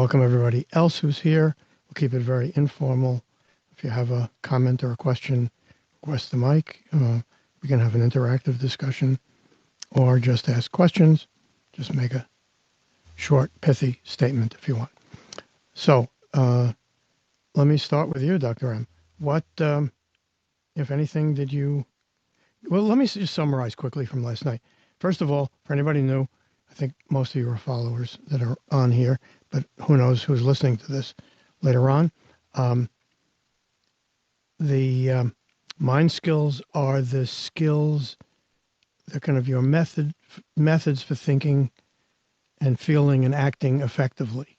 Welcome everybody else who's here. We'll keep it very informal. If you have a comment or a question, request the mic. We can have an interactive discussion or just ask questions. Just make a short, pithy statement if you want. So let me start with you, Dr. M. What, if anything, did you... Well, let me just summarize quickly from last night. First of all, for anybody new, I think most of you are followers that are on here, but who knows who's listening to this later on. The mind skills are the skills, they're kind of your methods for thinking and feeling and acting effectively.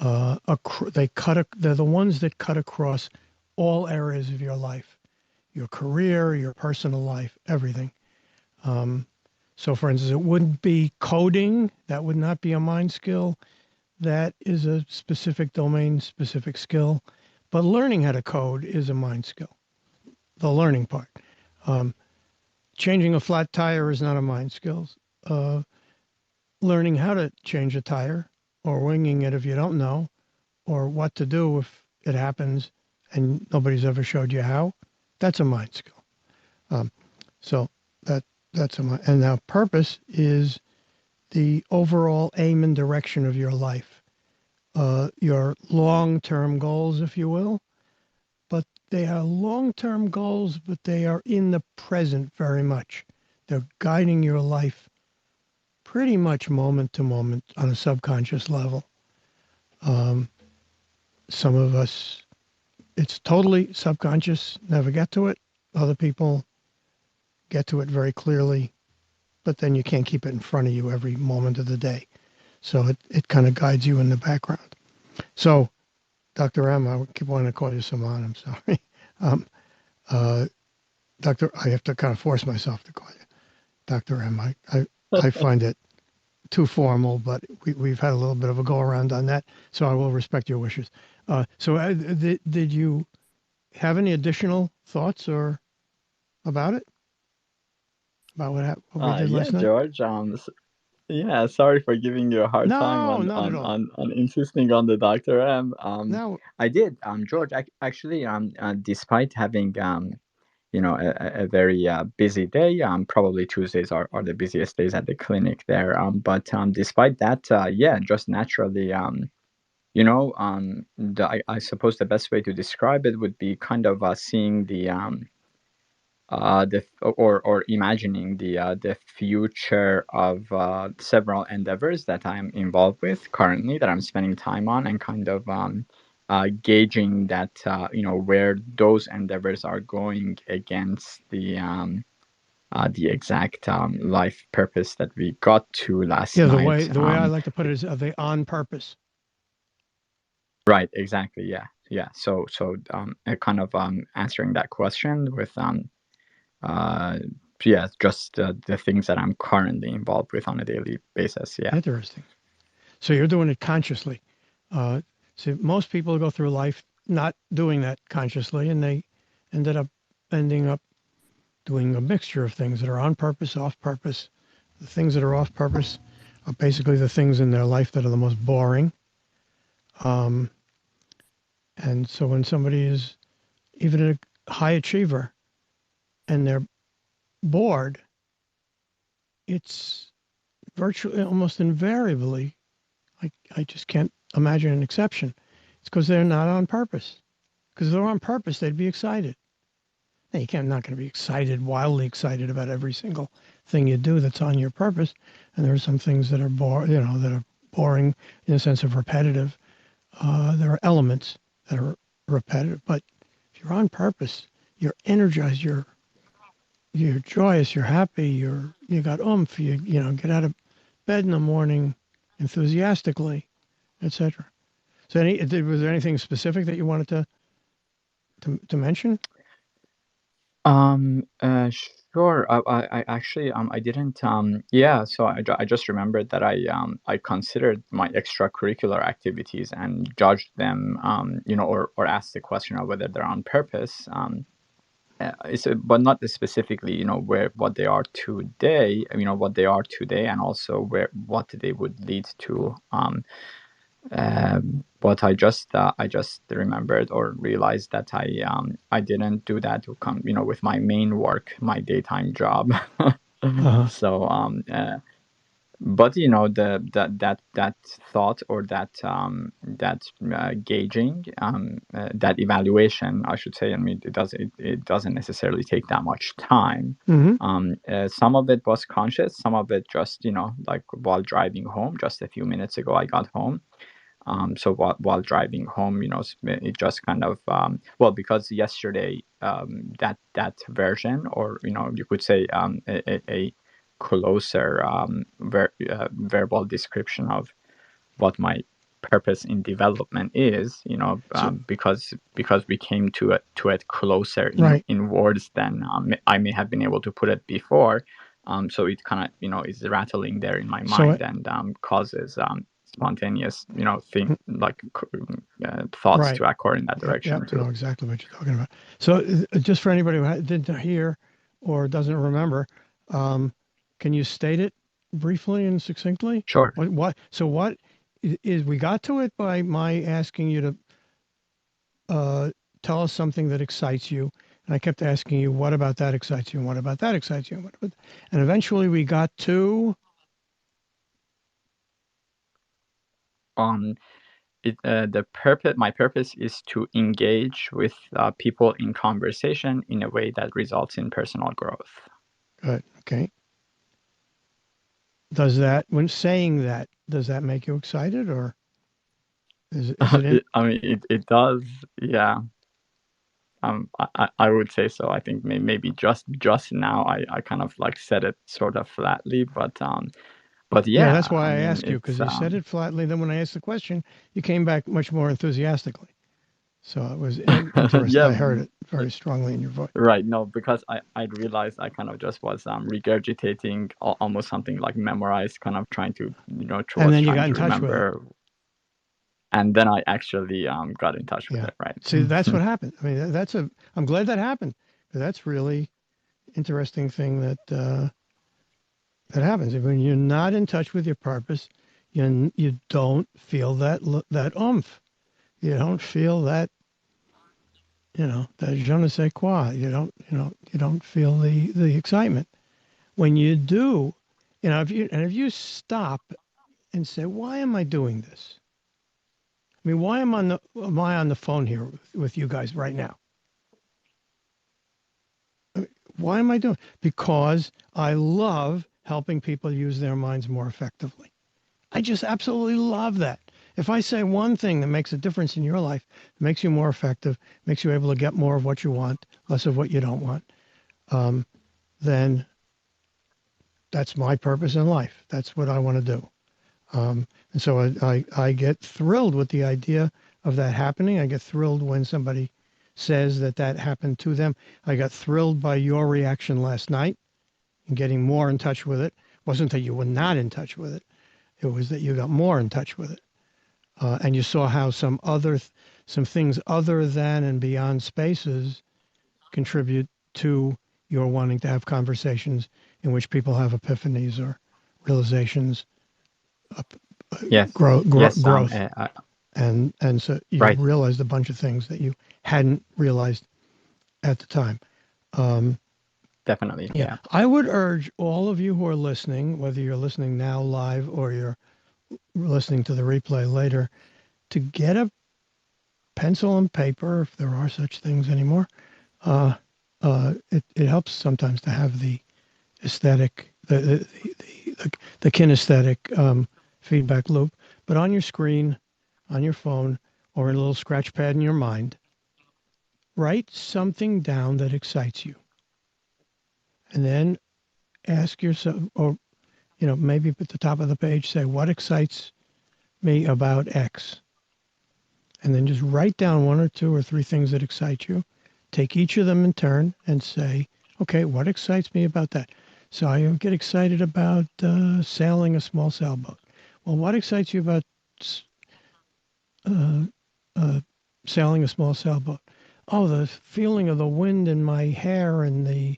They're the ones that cut across all areas of your life, your career, your personal life, everything. So for instance, it wouldn't be coding. That would not be a mind skill. That is a specific domain, specific skill. But learning how to code is a mind skill, the learning part. Changing a flat tire is not a mind skill. Learning how to change a tire or winging it if you don't know, or what to do if it happens and nobody's ever showed you how, that's a mind skill. So that's a mind. And now purpose is the overall aim and direction of your life, your long-term goals, if you will. But they are long-term goals, but they are in the present very much. They're guiding your life pretty much moment to moment on a subconscious level. Some of us, it's totally subconscious, never get to it. Other people get to it very clearly, but then you can't keep it in front of you every moment of the day. So it kind of guides you in the background. So, Dr. M, I keep wanting to call you Saman, I'm sorry. Doctor, I have to kind of force myself to call you Dr. M. I find it too formal, but we've had a little bit of a go around on that, so I will respect your wishes. Did you have any additional thoughts or about it? About what we did last night? George. Yeah, sorry for giving you a hard time No, on not at all. insisting on the Dr. M. No. I did. George, actually, despite having a very busy day. Probably Tuesdays are the busiest days at the clinic there. But despite that, yeah, just naturally, I suppose the best way to describe it would be kind of seeing or imagining the future of several endeavors that I'm involved with currently, that I'm spending time on, and kind of gauging that where those endeavors are going against the exact life purpose that we got to last Yeah, night. the way I like to put it is, are they on purpose? Right, exactly. Yeah. So kind of answering that question with yeah, just the things that I'm currently involved with on a daily basis. Yeah. Interesting. So you're doing it consciously. So most people go through life not doing that consciously, and they ending up doing a mixture of things that are on purpose, off purpose. The things that are off purpose are basically the things in their life that are the most boring. And so when somebody is even a high achiever and they're bored, it's virtually almost invariably, I just can't imagine an exception. It's because they're not on purpose. Because if they're on purpose, they'd be excited. Now, not going to be excited, wildly excited about every single thing you do that's on your purpose. And there are some things that are that are boring in the sense of repetitive. There are elements that are repetitive, but if you're on purpose, you're energized, you're joyous, you're happy, you got oomph, you get out of bed in the morning enthusiastically, etc. So, was there anything specific that you wanted to mention? Sure. I actually I didn't yeah, so I just remembered that I considered my extracurricular activities and judged them or asked the question of whether they're on purpose. But not specifically, what they are today, what they are today, and also what they would lead to But I just remembered or realized that I didn't do that to come, with my main work, my daytime job. Uh-huh. So but that thought, or that gauging, that evaluation, I should say. I mean, it doesn't necessarily take that much time. Mm-hmm. Some of it was conscious, some of it just, like while driving home. Just a few minutes ago I got home. So while driving home, it just kind of, well, because yesterday, that version, or you could say, a closer, verbal description of what my purpose in development is, So because we came to it closer right. in words than, I may have been able to put it before. So it kind of, is rattling there in my So mind, and causes, spontaneous, thing, like, thoughts right. to occur in that Yep. direction Yep. I know too. exactly what you're talking about. So just for anybody who didn't hear or doesn't remember, um, can you state it briefly and succinctly? Sure. What? So what is we got to it by my asking you to uh, tell us something that excites you. And I kept asking you, what about that excites you? And what about that excites you? And eventually we got to, Um, the purpose My purpose is to engage with, people in conversation in a way that results in personal growth. good. Okay. When saying that, does that make you excited or is it in? I mean, it does. Yeah. I would say so. I think maybe just now I kind of like said it sort of flatly, but Yeah, yeah, that's why I I mean, asked you because it's, you said it flatly. Then when I asked the question, you came back much more enthusiastically. So it was interesting. yeah, I heard it very strongly in your voice. right. No, because I realized I kind of just was, regurgitating, almost something like memorized, kind of trying to, And was then you trying got in to touch with it. remember, and then I actually, got in touch with Yeah. it, right? See, that's what happened. I mean, I'm glad that happened. That's really interesting thing that happens. When you're not in touch with your purpose, you don't feel that oomph. You don't feel that that je ne sais quoi. You don't feel the excitement. When you do, if you stop and say, why am I doing this? I mean, why am I on the phone here with you guys right now? Why am I doing? Because I love helping people use their minds more effectively. I just absolutely love that. If I say one thing that makes a difference in your life, makes you more effective, makes you able to get more of what you want, less of what you don't want, then that's my purpose in life. That's what I want to do. And so I get thrilled with the idea of that happening. I get thrilled when somebody says that happened to them. I got thrilled by your reaction last night and getting more in touch with it. It wasn't that you were not in touch with it. It was that you got more in touch with it. And you saw how some things other than and beyond spaces contribute to your wanting to have conversations in which people have epiphanies or realizations, uh, Yes, yes. growth, and so you Right. realized a bunch of things that you hadn't realized at the time. Um, Definitely. yeah, Yeah. I would urge all of you who are listening, whether you're listening now live or you're listening to the replay later, to get a pencil and paper, if there are such things anymore. Uh, it helps sometimes to have the aesthetic, the kinesthetic feedback loop, but on your screen, on your phone, or in a little scratch pad in your mind, write something down that excites you. And then ask yourself, or maybe at the top of the page, say, what excites me about X? And then just write down one or two or three things that excite you. Take each of them in turn and say, okay, what excites me about that? So I get excited about sailing a small sailboat. Well, what excites you about uh, uh, sailing a small sailboat? Oh, the feeling of the wind in my hair and the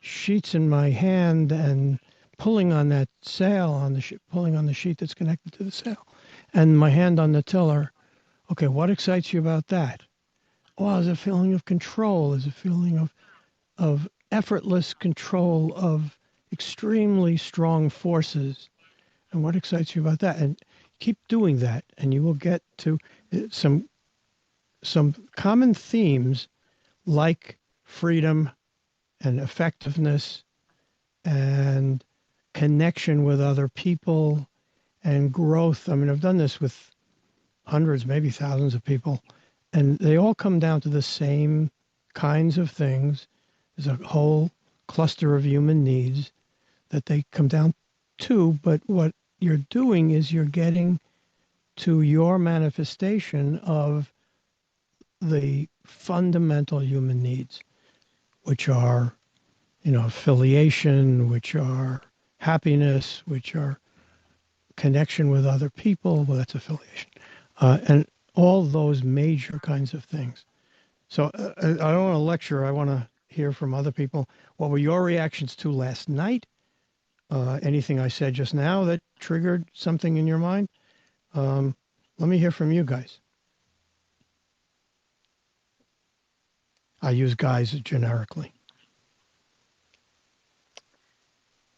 sheets in my hand and pulling on that sail on the pulling on the sheet that's connected to the sail. and my hand on the tiller. Okay, what excites you about that? Oh, there's a feeling of control. There's a feeling of effortless control of extremely strong forces. And what excites you about that? And keep doing that, and you will get to some common themes like freedom and effectiveness and connection with other people and growth. I mean, I've done this with hundreds, maybe thousands of people, and they all come down to the same kinds of things. There's a whole cluster of human needs that they come down to, but what you're doing is you're getting to your manifestation of the fundamental human needs, which are, affiliation, which are happiness, which are connection with other people. Well, that's affiliation. And all those major kinds of things. So I don't want to lecture. I want to hear from other people. What were your reactions to last night? Anything I said just now that triggered something in your mind? Let me hear from you guys. I use guys generically.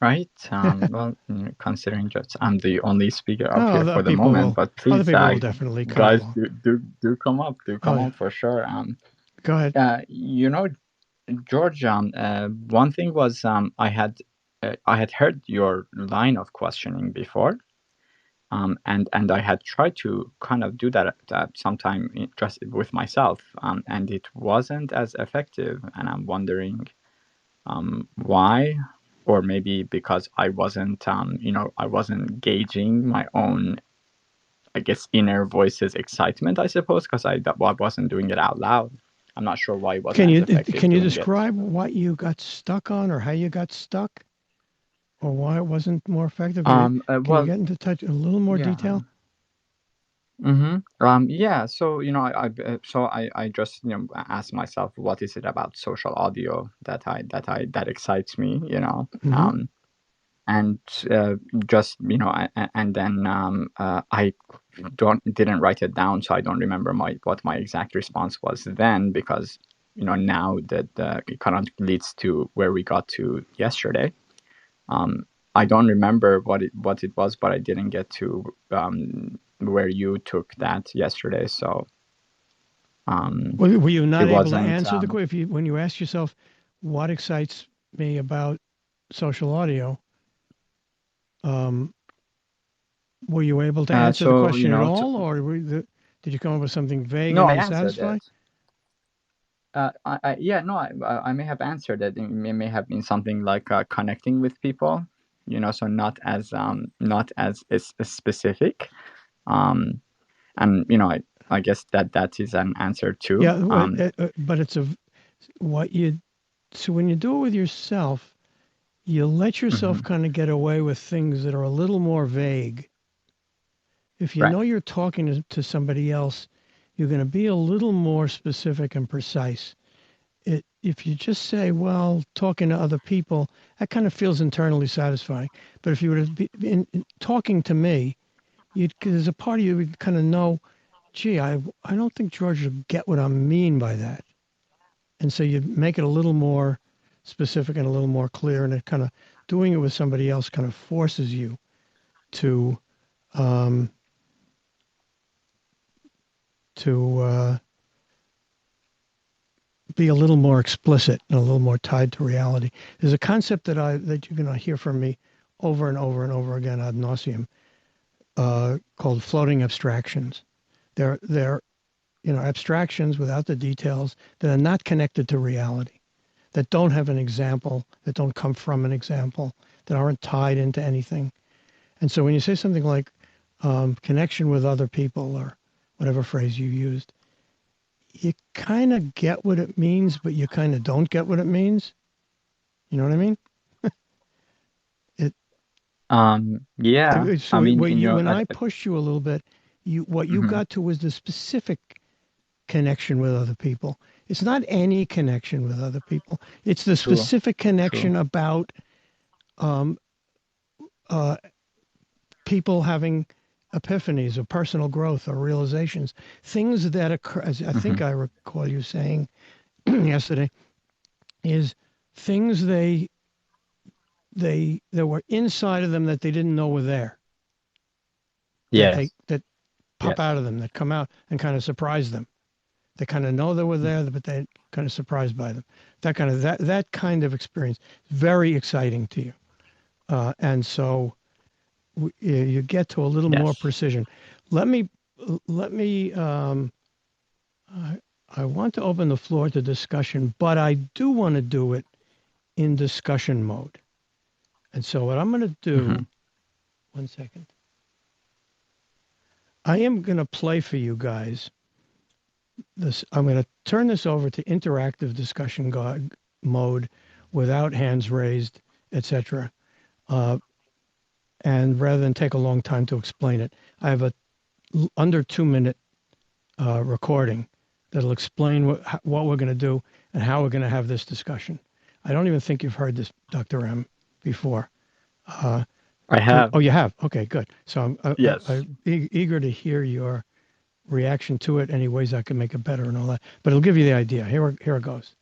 Right. Well, considering just I'm the only speaker up here Other for the people moment, will. but Other please, people will definitely come guys, along. do come up, Oh yeah. for sure. Go ahead. You know, George. One thing was I had heard your line of questioning before. And I had tried to kind of do that sometime just with myself, and it wasn't as effective. And I'm wondering why, or maybe because I wasn't, I wasn't gauging my own, I guess, inner voice's excitement, I suppose, because I wasn't doing it out loud. I'm not sure why it wasn't as effective Can you doing it. describe what you got stuck on, or how you got stuck, or why it wasn't more effective? Can you Well, get into touch a little more yeah. detail? Yeah. So I just ask myself, what is it about social audio that excites me? Mm-hmm. And just and then I didn't write it down, so I don't remember what my exact response was then, because now that it kind of leads to where we got to yesterday. I don't remember what it was, but I didn't get to where you took that yesterday. So Were you it not able to wasn't. answer the question when you ask yourself, "What excites me about social audio?" Um, were you able to answer the So question at all, or did you come up with something vague no, and I answered unsatisfying? it. Yeah, no, I may have answered it. It may have been something like connecting with people, so not as specific. Um, and I guess that is an answer too. Yeah, but it's what you. So when you do it with yourself, you let yourself Mhm. kind of get away with things that are a little more vague. If you Right. know you're talking to somebody else, you're going to be a little more specific and precise. If you just say, well, talking to other people, that kind of feels internally satisfying. But if you were to be talking to me, there's a part of you would kind of know, gee, I don't think George will get what I mean by that. And so you make it a little more specific and a little more clear, and it kind of doing it with somebody else kind of forces you to um, to be a little more explicit and a little more tied to reality. There's a concept that you're going to hear from me over and over and over again ad nauseum, called floating abstractions. They're abstractions without the details that are not connected to reality, that don't have an example, that don't come from an example, that aren't tied into anything. And so when you say something like connection with other people, or whatever phrase you used, you kind of get what it means, but you kind of don't get what it means. You know what I mean? It Yeah. I so mean, when I pushed you a little bit, what you mhm. got to was the specific connection with other people. It's not any connection with other people. It's the True. specific True. connection about um, uh, people having epiphanies or personal growth or realizations, things that occur, as I think Hmm. I recall you saying yesterday, is things they that were inside of them that they didn't know were there, Yes. that pop Yes. out of them, that come out and kind of surprise them. They kind of know they were there, but they kind of surprised by them. That kind of experience is very exciting to you, and so you get to a little more Yes. precision. Let me let me. I want to open the floor to discussion, but I do want to do it in discussion mode. And so what I'm going to Hmm. do, one second, I am going to play for you guys this. I'm going to turn this over to interactive discussion mode without hands raised, etc. Uh, and rather than take a long time to explain it, I have a under 2 minute recording that'll explain what we're going to do and how we're going to have this discussion. I don't even think you've heard this, Dr. M, before. Uh, I have. oh, you have? Okay, good. So Yes. I'm eager to hear your reaction to it, any ways I can make it better and all that. But it'll give you the idea. Here it goes.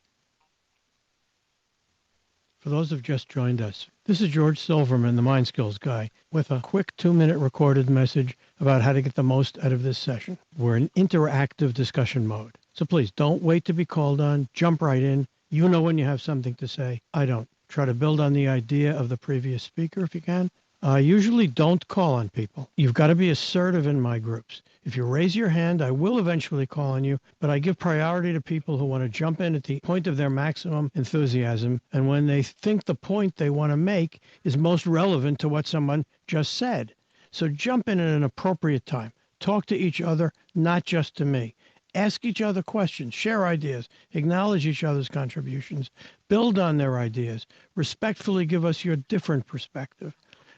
For those who've just joined us, this is George Silverman, the MindSkills guy, with a quick 2 minute recorded message about how to get the most out of this session. We're in interactive discussion mode. So please don't wait to be called on. Jump right in. You know when you have something to say. I don't. Try to build on the idea of the previous speaker if you can. I usually don't call on people. You've got to be assertive in my groups. If you raise your hand, I will eventually call on you, but I give priority to people who want to jump in at the point of their maximum enthusiasm and when they think the point they want to make is most relevant to what someone just said. So jump in at an appropriate time. Talk to each other, not just to me. Ask each other questions, share ideas, acknowledge each other's contributions, build on their ideas, respectfully give us your different perspective.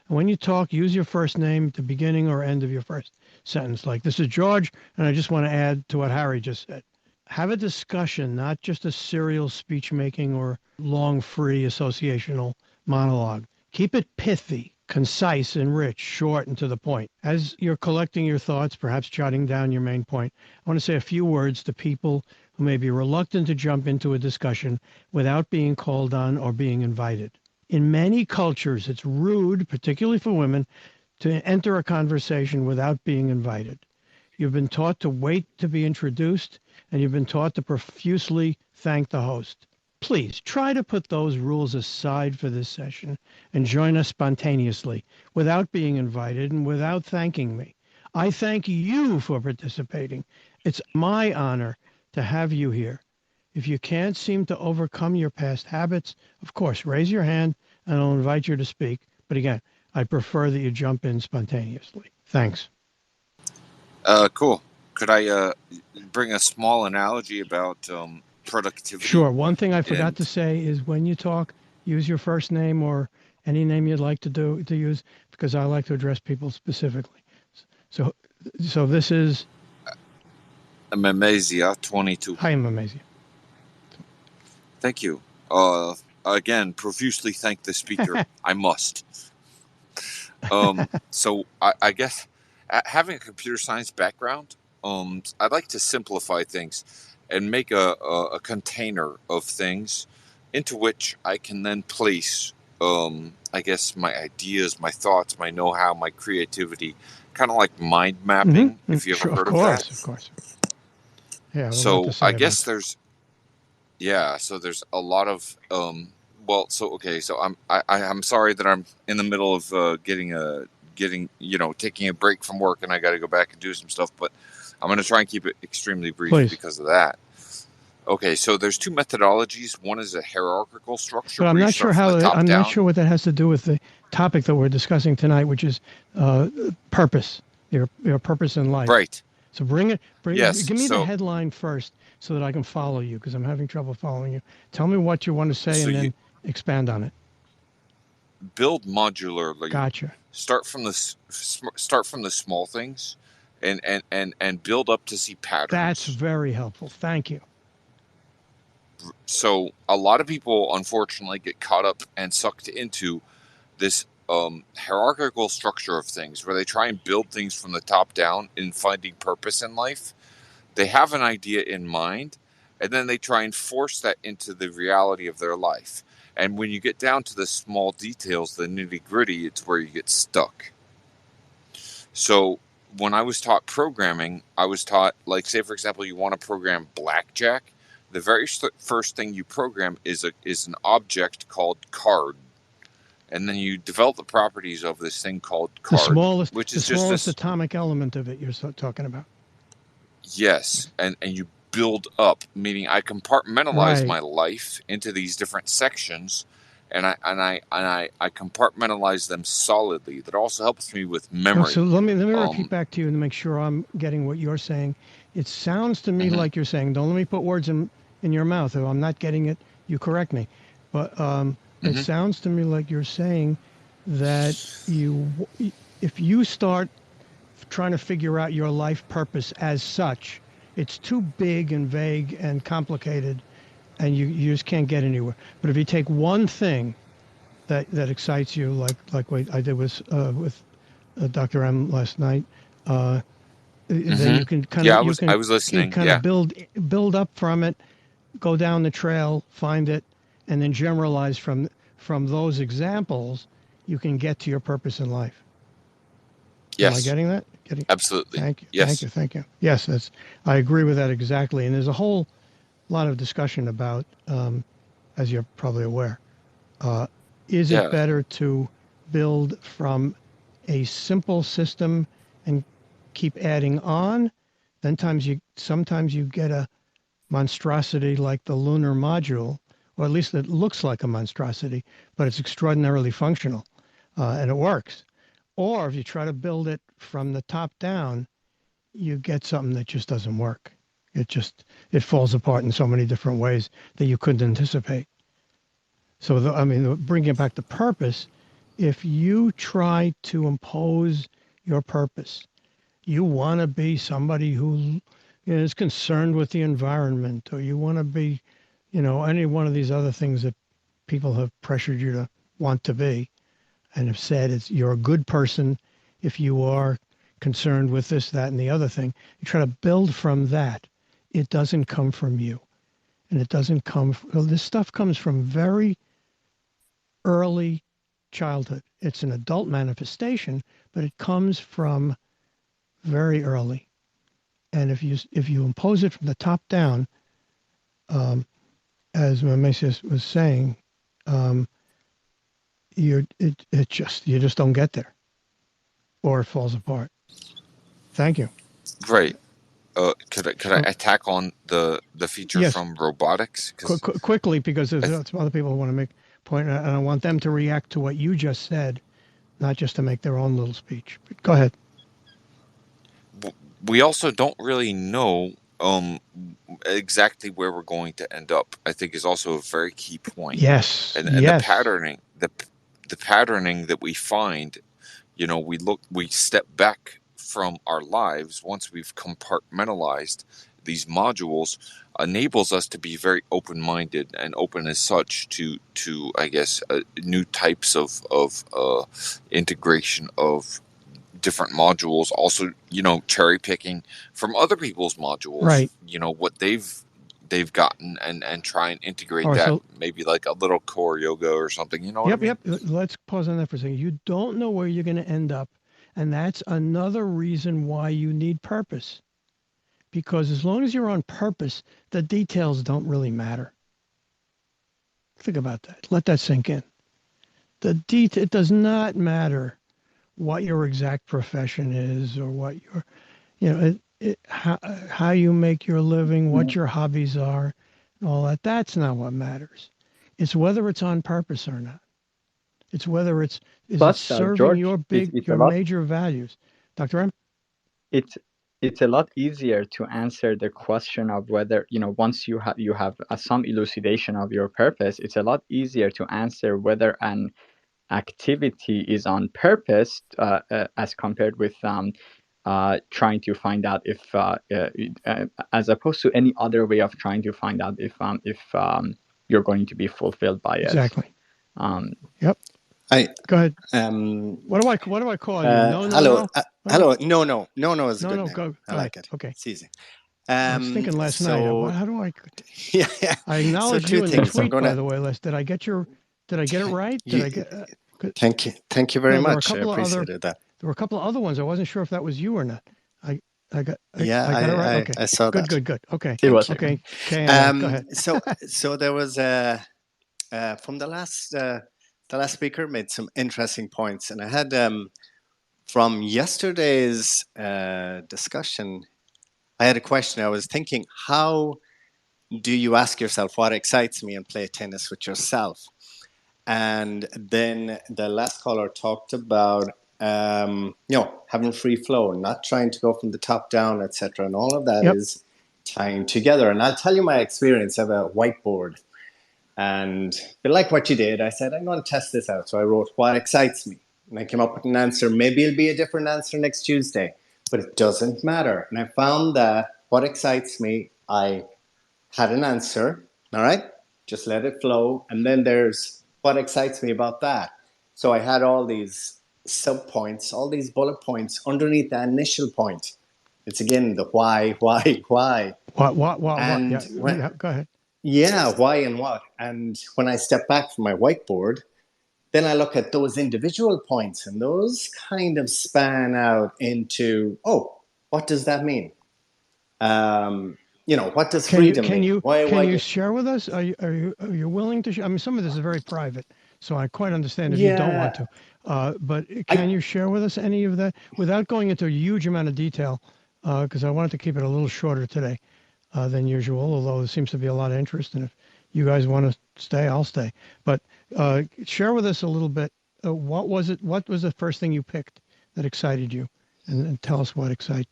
And when you talk, use your first name at the beginning or end of your first sentence. Like, this is George, and I just want to add to what Harry just said. Have a discussion, not just a serial speech making or long, free associational monologue. Keep it pithy, concise, and rich, short, and to the point. As you're collecting your thoughts, perhaps jotting down your main point, I want to say a few words to people who may be reluctant to jump into a discussion without being called on or being invited. In many cultures, it's rude, particularly for women, to enter a conversation without being invited. You've been taught to wait to be introduced, and you've been taught to profusely thank the host. Please try to put those rules aside for this session and join us spontaneously without being invited and without thanking me. I thank you for participating. It's my honor to have you here. If you can't seem to overcome your past habits, of course, raise your hand and I'll invite you to speak. But again, I prefer that you jump in spontaneously. Thanks. Cool. Could I bring a small analogy about productivity? Sure. One thing I forgot And to say is when you talk, use your first name or any name you'd like to use because I like to address people specifically. So so this is Memezia 22. hi, I'm Amazing. Thank you. Again, profusely thank the speaker. I must. So I guess having a computer science background, I'd like to simplify things and make a container of things into which I can then place, I guess, my ideas, my thoughts, my know-how, my creativity, kind of like mind mapping, if you ever Sure, of heard of that. course, of course. Yeah, there's a lot to So I say about guess that. there's a lot of well, so okay, so I'm sorry that I'm in the middle of getting taking a break from work and I got to go back and do some stuff, but I'm going to try and keep it extremely brief Please. because of that. Okay, so there's two methodologies. One is a hierarchical structure But I'm where you not sure start from the top I'm not down. sure what that has to do with the topic that we're discussing tonight, which is purpose, your purpose in life. Right. So bring Yes. give me the So headline first so that I can follow you because I'm having trouble following you. Tell me what you want to say so and you then expand on it. build modularly. Gotcha. Start from the small things, and build up to see That's patterns. very helpful. Thank you. So a lot of people unfortunately get caught up and sucked into this hierarchical structure of things, where they try and build things from the top down in finding purpose in life. They have an idea in mind, and then they try and force that into the reality of their life. And when you get down to the small details, the nitty gritty, it's where you get stuck. So when I was taught programming, I was taught, like, say, for example, you want to program blackjack. The very first thing you program is an object called card. And then you develop the properties of this thing called card, which is the smallest atomic element of it you're talking about. Yes, and you build up, meaning I compartmentalize my life into these different sections, and I compartmentalize them solidly. That also helps me with memory. So let me repeat back to you to make sure I'm getting what you're saying. It sounds to me like you're saying, don't let me put words in your mouth. If I'm not getting it, you correct me. But it sounds to me like you're saying that if you start trying to figure out your life purpose as such, it's too big and vague and complicated, and you just can't get anywhere. But if you take one thing that excites you, like what I did with Dr. M last night, then you can kind of I was listening. Kind of build up from it, go down the trail, find it, and then generalize from those examples. You can get to your purpose in life. Yes. Am I getting that? Absolutely. Thank you. Yes. Thank you. Yes, I agree with that exactly. And there's a whole lot of discussion about, as you're probably aware, is it better to build from a simple system and keep adding on? Sometimes you get a monstrosity like the lunar module, or at least it looks like a monstrosity, but it's extraordinarily functional, and it works. Or if you try to build it from the top down, you get something that just doesn't work. It falls apart in so many different ways that you couldn't anticipate. So, bringing it back to purpose, if you try to impose your purpose, you want to be somebody who is concerned with the environment, or you want to be, any one of these other things that people have pressured you to want to be, and have said you're a good person if you are concerned with this, that, and the other thing. You try to build from that. It doesn't come from you. And it doesn't come, this stuff comes from very early childhood. It's an adult manifestation, but it comes from very early. And if you impose it from the top down, as Mamesius was saying, you just don't get there, or it falls apart. Thank you. Great. Could I attack on the feature from robotics? Quickly, because there's some other people who want to make a point, and I want them to react to what you just said, not just to make their own little speech. But go ahead. We also don't really know exactly where we're going to end up. I think is also a very key point. Yes. And the patterning, the patterning that we find, we step back from our lives once we've compartmentalized these modules, enables us to be very open-minded and open as such to I guess new types of integration of different modules. Also, cherry picking from other people's modules, right? What they've gotten and try and integrate that, maybe like a little core yoga or something. What I mean? Yep. Let's pause on that for a second. You don't know where you're going to end up. And that's another reason why you need purpose. Because as long as you're on purpose, the details don't really matter. Think about that. Let that sink in. It does not matter what your exact profession is, or what your, how you make your living, what your hobbies are, and all that. That's not what matters. It's whether it's on purpose or not. It's whether it's serving George, your major values. Dr. M? It's a lot easier to answer the question of whether, once you have some elucidation of your purpose, it's a lot easier to answer whether an activity is on purpose as compared with trying to find out if, as opposed to any other way of trying to find out if you're going to be fulfilled by it. Exactly. Yep. Go ahead. What do I call you? No, hello, no. hello. No is a good No. name. Go I like ahead. it. Okay. It's easy. I was thinking last night. How do I? Yeah. I acknowledge two you in the things. tweet, by the way, Les. Did I get it right? Did I get? Thank you very There were a much. I couple of appreciated that. There were a couple of other ones. I wasn't sure if that was you or not. I got it right. Okay. I saw that. Good. Okay. It was okay. Okay. Go ahead. So there was from the last speaker made some interesting points, and I had from yesterday's discussion, I had a question. I was thinking, how do you ask yourself what excites me and play tennis with yourself? And then the last caller talked about having free flow, not trying to go from the top down, etc. And all of that is tying together. And I'll tell you my experience. I have a whiteboard, and like what you did, I said, I'm going to test this out. So I wrote what excites me, and I came up with an answer. Maybe it'll be a different answer next Tuesday, but it doesn't matter. And I found that what excites me, I had an answer. All right, just let it flow. And then there's what excites me about that. So I had all these sub points, all these bullet points underneath the initial point. It's again the why. What? And yeah, go ahead. Yeah, why and what. And when I step back from my whiteboard, then I look at those individual points, and those kind of span out into, what does that mean? What does freedom mean? Can you share with us? Are you willing to share? I mean, some of this is very private, so I quite understand if you don't want to. But can you share with us any of that without going into a huge amount of detail? Because I wanted to keep it a little shorter today than usual, although there seems to be a lot of interest. And if you guys want to stay, I'll stay. But share with us a little bit. What was it? What was the first thing you picked that excited you? And tell us what excited.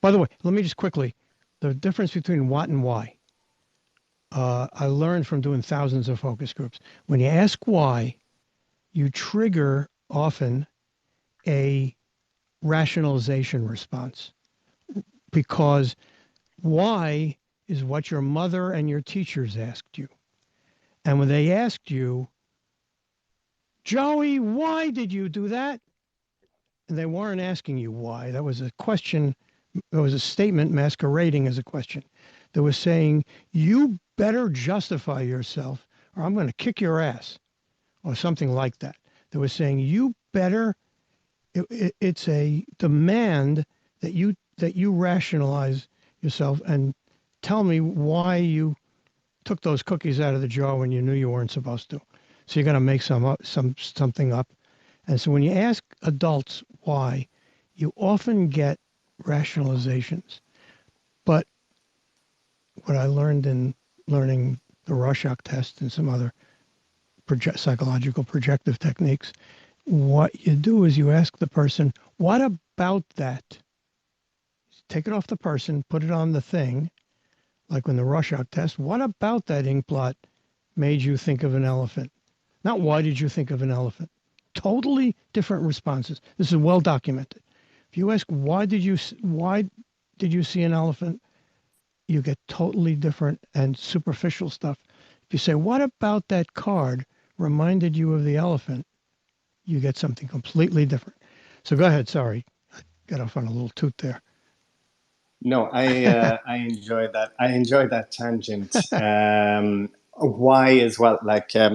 By the way, let me just quickly. The difference between what and why. I learned from doing thousands of focus groups. When you ask why, you trigger often a rationalization response, because why is what your mother and your teachers asked you. And when they asked you, Joey, why did you do that? And they weren't asking you why. That was a question. There was a statement masquerading as a question that was saying, you better justify yourself or I'm going to kick your ass, or something like that. That was saying, you better, it's a demand that you rationalize yourself and tell me why you took those cookies out of the jar when you knew you weren't supposed to. So you're going to make something up. And so when you ask adults why, you often get rationalizations. But what I learned in learning the Rorschach test and some other psychological projective techniques, what you do is you ask the person, what about that? Take it off the person, put it on the thing, like when the Rorschach test, what about that ink blot made you think of an elephant? Not why did you think of an elephant? Totally different responses. This is well documented. If you ask why did you see an elephant, you get totally different and superficial stuff. If you say what about that card reminded you of the elephant, you get something completely different. So go ahead. Sorry, I got off on a little toot there. No, I enjoyed that. I enjoyed that tangent. Why as well? Like I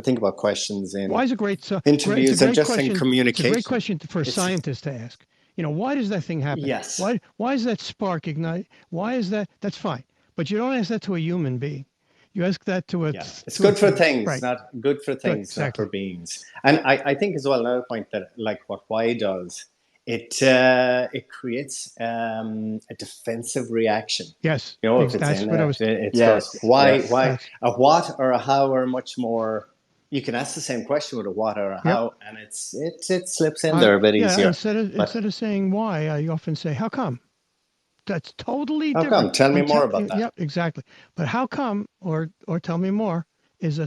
think about questions in why is a great interviews and just question, in communication. It's a great question for a scientist to ask. Why does that thing happen? Yes. Why is that spark ignite? Why is that? That's fine. But you don't ask that to a human being. You ask that to a... Yeah. It's good for things, right. not good for things, exactly. not for beings. And I think as well, another point that like what why does, it creates a defensive reaction. Yes. If it's that's in what I was... It's yes. Why? Yes. A what or a how are much more... You can ask the same question with a what or a how, and it slips in there a bit easier. Instead of saying why, I often say, how come? That's totally how different. Come? Tell me more about that. Yep, exactly. But how come or tell me more is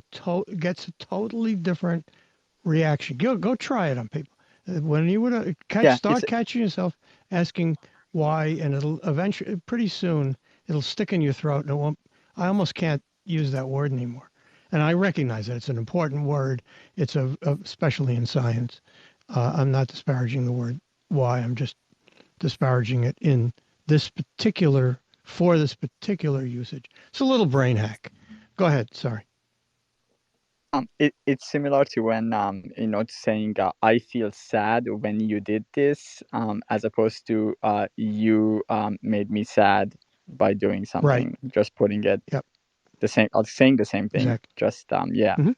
gets a totally different reaction. Go try it on people. When you would start catching yourself asking why, and it'll eventually, pretty soon, it'll stick in your throat, and it won't. I almost can't use that word anymore. And I recognize that it's an important word. It's especially in science. I'm not disparaging the word why. I'm just disparaging it in for this particular usage. It's a little brain hack. Go ahead. Sorry. It's similar to when saying I feel sad when you did this, as opposed to you made me sad by doing something. Right. Just putting it Yep. the same, saying the same thing. Exactly. Just yeah. Mm-hmm.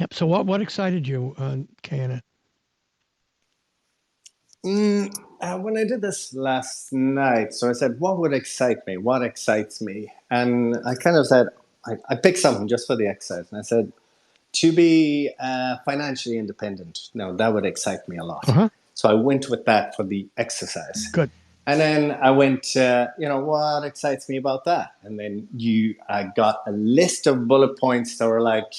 Yep. So what excited you, Kana? When I did this last night, so I said, what would excite me? What excites me? And I kind of said, I picked something just for the exercise. And I said, to be financially independent. No, that would excite me a lot. Uh-huh. So I went with that for the exercise. Good. And then I went, what excites me about that? And then I got a list of bullet points that were like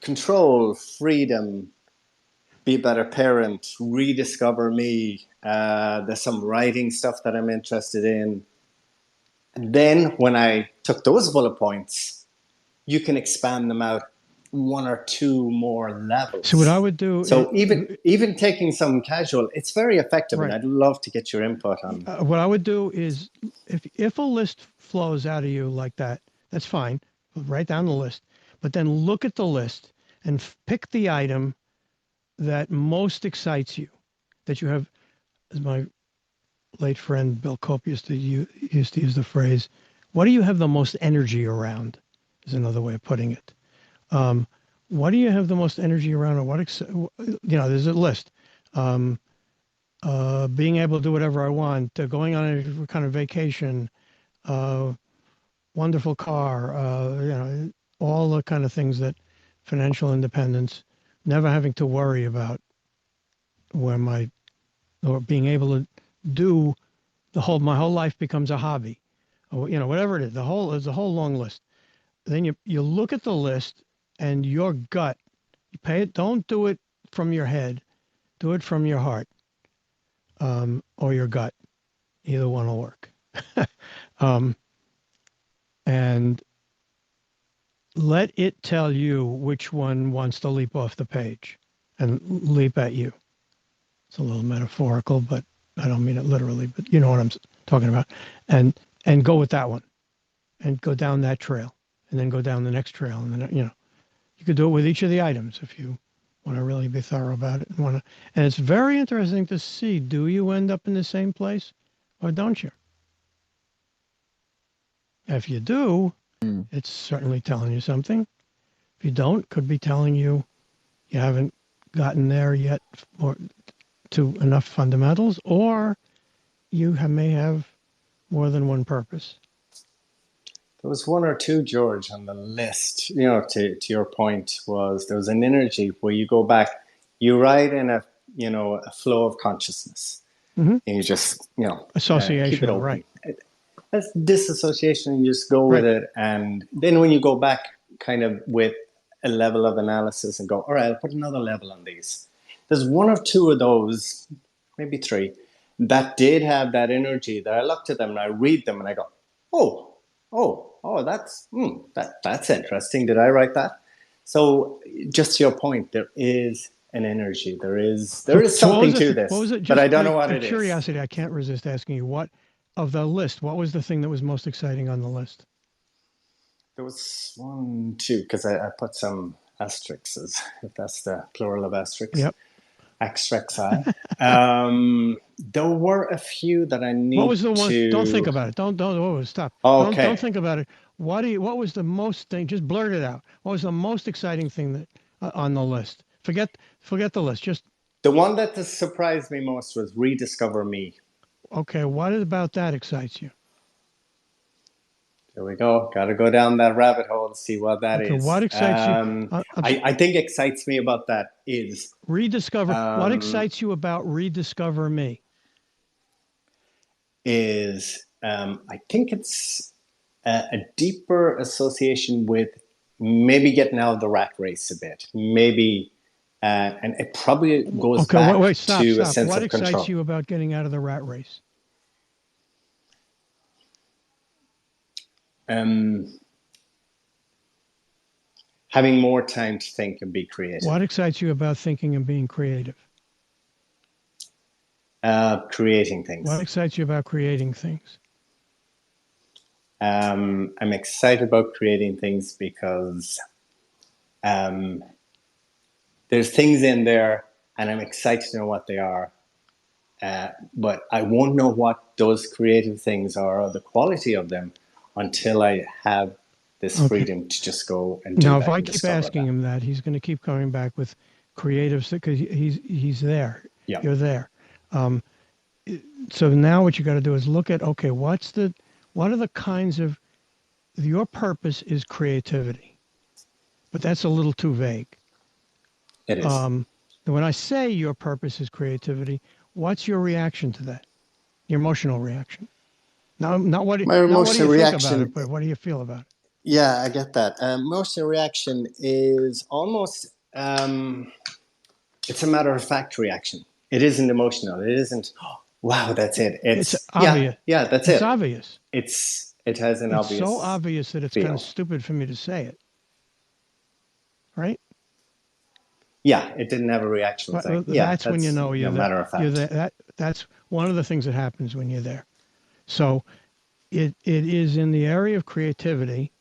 control, freedom, be a better parent, rediscover me. There's some writing stuff that I'm interested in. And then when I took those bullet points, you can expand them out one or two more levels. So what I would do... So even taking some casual, it's very effective, right. And I'd love to get your input on what I would do is, if a list flows out of you like that, that's fine. Write down the list. But then look at the list and pick the item that most excites you, that you have, as my late friend Bill Cope used to use the phrase, what do you have the most energy around, is another way of putting it. What do you have the most energy around, or there's a list. Being able to do whatever I want, going on a kind of vacation, wonderful car, all the kind of things that financial independence, never having to worry about or being able to do my whole life becomes a hobby, or whatever it is. There's a whole long list. Then you look at the list and your gut, you pay it. Don't do it from your head, do it from your heart, or your gut. Either one will work. And let it tell you which one wants to leap off the page and leap at you. It's a little metaphorical, but I don't mean it literally, but you know what I'm talking about. And go with that one and go down that trail and then go down the next trail. And then, you could do it with each of the items if you want to really be thorough about it. And it's very interesting to see, do you end up in the same place or don't you? If you do, it's certainly telling you something. If you don't, could be telling you haven't gotten there yet or to enough fundamentals, or you may have more than one purpose. There was one or two, George, on the list. To your point, there was an energy where you go back, you ride in a flow of consciousness, and you just association, keep it open. Right? That's disassociation, and you just go with it. And then when you go back, kind of with a level of analysis, and go, all right, I'll put another level on these. There's one or two of those, maybe three, that did have that energy that I look at them and I read them and I go, that's interesting. Did I write that? So just to your point, there is an energy. There is something to this. What was it? But I don't know what it is. Curiosity, I can't resist asking you, what of the list, what was the thing that was most exciting on the list? There was one, two, because I put some asterisks, if that's the plural of asterisks. Yep. Extrexi. There were a few that I need to... What was the one? Don't think about it. Don't stop. Okay. Don't think about it. What was the most thing? Just blurt it out. What was the most exciting thing that on the list? Forget the list. Just the one that surprised me most was rediscover me. Okay, what about that excites you? There we go. Got to go down that rabbit hole to see what that is. What excites you? I think excites me about that is... Rediscover. What excites you about rediscover me? Is I think it's a deeper association with maybe getting out of the rat race a bit. Maybe, and it probably goes back to a sense of control. What excites you about getting out of the rat race? having more time to think and be creative. What excites you about thinking and being creative? Creating things. What excites you about creating things? I'm excited about creating things because there's things in there and I'm excited to know what they are. But I won't know what those creative things are or the quality of them until I have this freedom to just go and do now, that. If I keep asking him that, he's going to keep coming back with creative, because he's there. Yeah. You're there. So now what you got to do is look at, okay, what are the kinds of, your purpose is creativity, but that's a little too vague. It is. When I say your purpose is creativity, what's your reaction to that? Your emotional reaction. Not what do you think about it, but what do you feel about it? Yeah, I get that. Emotional reaction is almost, it's a matter of fact reaction. It isn't emotional. It isn't, oh, wow, that's it. It's obvious. Yeah, that's it. It's obvious. It has an obvious It's so obvious that it's feel. kind of stupid for me to say it. Right? Yeah, it didn't have a reaction. It's like, that's when you know you're there. Matter of fact. You're there. That's one of the things that happens when you're there. So it is in the area of creativity.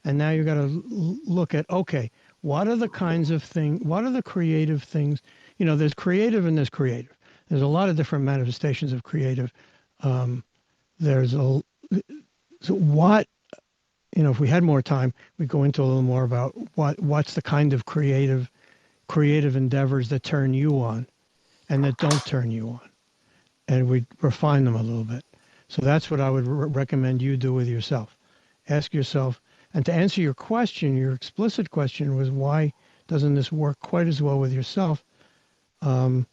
And now you got to look at, okay, what are the kinds of things, what are the creative things? You know, there's creative and there's creative. There's a lot of different manifestations of creative. So what, you know, if we had more time, we'd go into a little more about what's the kind of creative endeavors that turn you on and that don't turn you on. And we'd refine them a little bit. So that's what I would recommend you do with yourself. Ask yourself, and to answer your question, your explicit question was, why doesn't this work quite as well with yourself? Why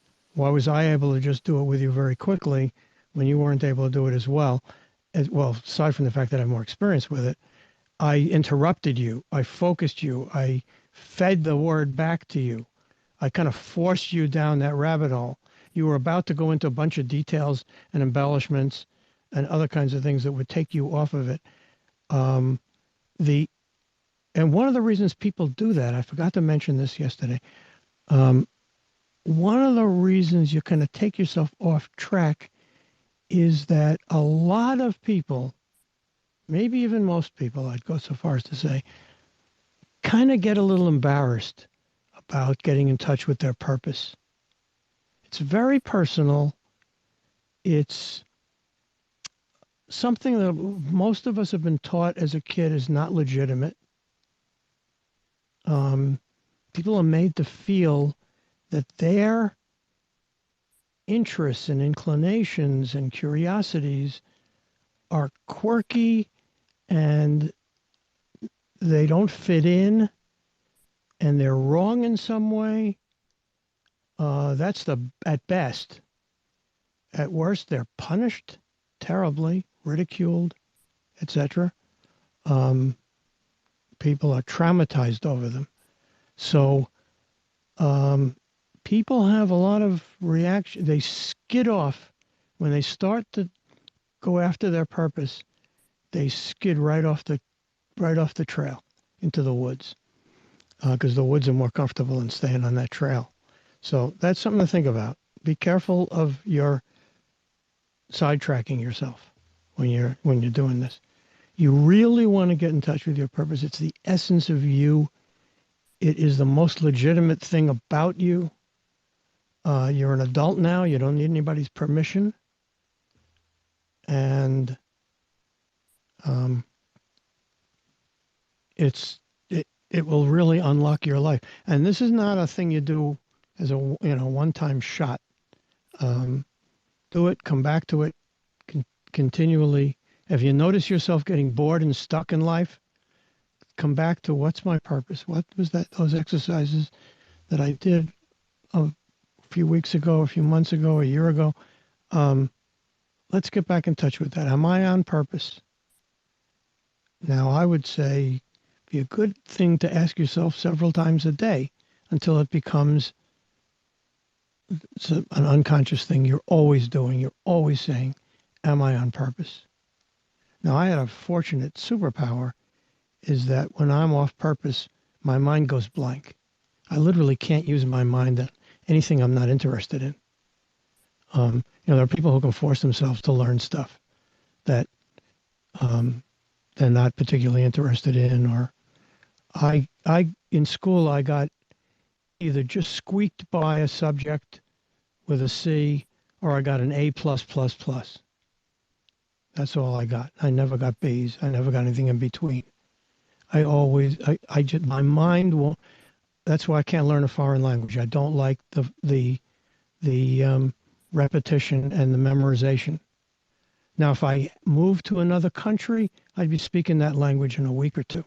was I able to just do it with you very quickly when you weren't able to do it as well? Well, aside from the fact that I have more experience with it, I interrupted you. I focused you. I fed the word back to you. I kind of forced you down that rabbit hole. You were about to go into a bunch of details and embellishments and other kinds of things that would take you off of it. And one of the reasons people do that, I forgot to mention this yesterday. One of the reasons you kind of take yourself off track is that a lot of people, maybe even most people, I'd go so far as to say, kind of get a little embarrassed about getting in touch with their purpose. It's very personal. It's something that most of us have been taught as a kid is not legitimate. People are made to feel that their interests and inclinations and curiosities are quirky and they don't fit in and they're wrong in some way. That's at best. At worst, they're punished terribly, ridiculed, etc. People are traumatized over them. So people have a lot of reaction. They skid off when they start to go after their purpose. They skid right off the trail into the woods because the woods are more comfortable than staying on that trail. So that's something to think about. Be careful of your sidetracking yourself when you're doing this. You really want to get in touch with your purpose. It's the essence of you. It is the most legitimate thing about you. You're an adult now. You don't need anybody's permission. And it will really unlock your life. And this is not a thing you do as a one-time shot. Do it, come back to it continually. If you notice yourself getting bored and stuck in life, come back to what's my purpose? What was those exercises that I did a few weeks ago, a few months ago, a year ago? Let's get back in touch with that. Am I on purpose? Now, I would say be a good thing to ask yourself several times a day until it becomes an unconscious thing you're always doing. You're always saying, am I on purpose? Now, I had a fortunate superpower is that when I'm off purpose, my mind goes blank. I literally can't use my mind on anything I'm not interested in. There are people who can force themselves to learn stuff that they're not particularly interested in, or I in school I got either just squeaked by a subject with a C, or I got an A+++. That's all I got. I never got B's. I never got anything in between. I just, my mind won't. That's why I can't learn a foreign language. I don't like the repetition and the memorization. Now, if I moved to another country, I'd be speaking that language in a week or two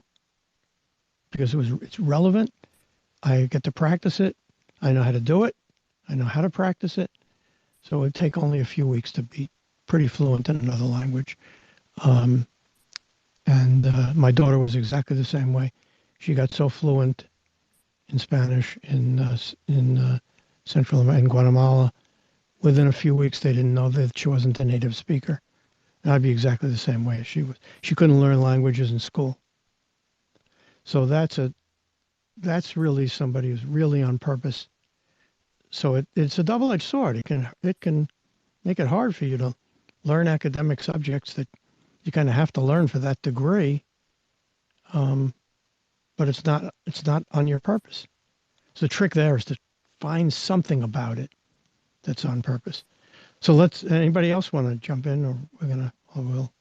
because it's relevant. I get to practice it. I know how to do it. I know how to practice it. So it would take only a few weeks to be pretty fluent in another language. My daughter was exactly the same way. She got so fluent in Spanish in Central America, in Guatemala. Within a few weeks, they didn't know that she wasn't a native speaker. And I'd be exactly the same way as she was. She couldn't learn languages in school. So that's really somebody who's really on purpose. So it's a double-edged sword. It can make it hard for you to learn academic subjects that you kind of have to learn for that degree. But it's not on your purpose. So the trick there is to find something about it that's on purpose. So anybody else want to jump in, or we'll.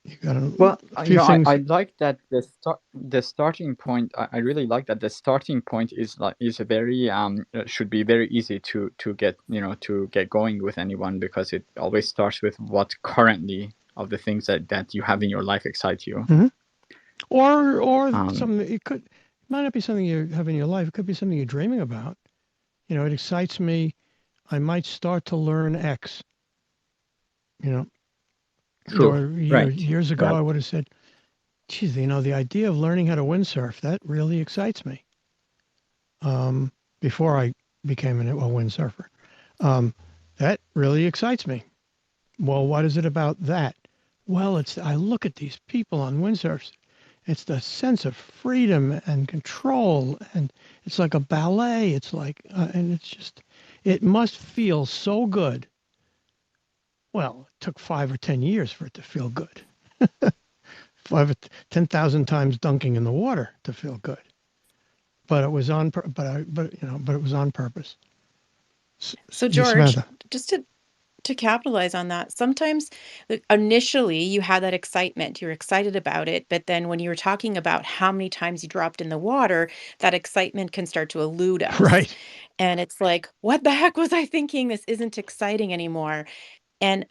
You got a few things. I like that the starting point. I really like that the starting point is a very should be very easy to get to get going with anyone, because it always starts with what currently of the things that you have in your life excite you. Mm-hmm. Or something. It might not be something you have in your life. It could be something you're dreaming about. It excites me. I might start to learn X. Sure. Years ago, I would have said, geez, the idea of learning how to windsurf, that really excites me. Before I became a windsurfer. That really excites me. Well, what is it about that? Well, I look at these people on windsurfs. It's the sense of freedom and control, and it's like a ballet. It's like, and it's just, it must feel so good. Well, it took 5 or 10 years for it to feel good. 10,000 times dunking in the water to feel good. But it was on purpose. So George, Samantha. just to capitalize on that, sometimes initially you had that excitement, you're excited about it, but then when you were talking about how many times you dropped in the water, that excitement can start to elude us. Right. And it's like, what the heck was I thinking? This isn't exciting anymore. And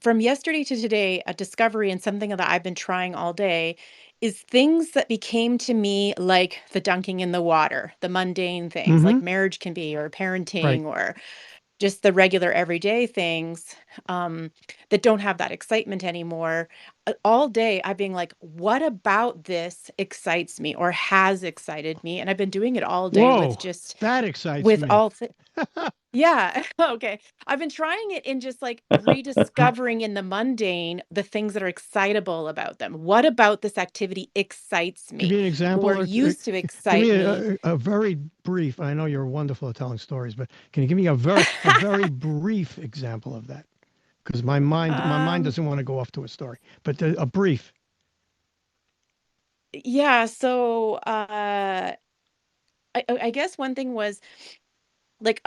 from yesterday to today, a discovery and something that I've been trying all day is things that became to me like the dunking in the water, the mundane things like marriage can be, or parenting, or just the regular everyday things that don't have that excitement anymore. All day I've been like, what about this excites me or has excited me? And I've been doing it all day with just that excites with me. all yeah. Okay. I've been trying it in just like rediscovering in the mundane the things that are excitable about them. What about this activity excites me? Give me an example. Or used to excite me. A very brief. I know you're wonderful at telling stories, but can you give me a very brief example of that? Because my mind doesn't want to go off to a story, but a brief. Yeah. So I guess one thing was, like,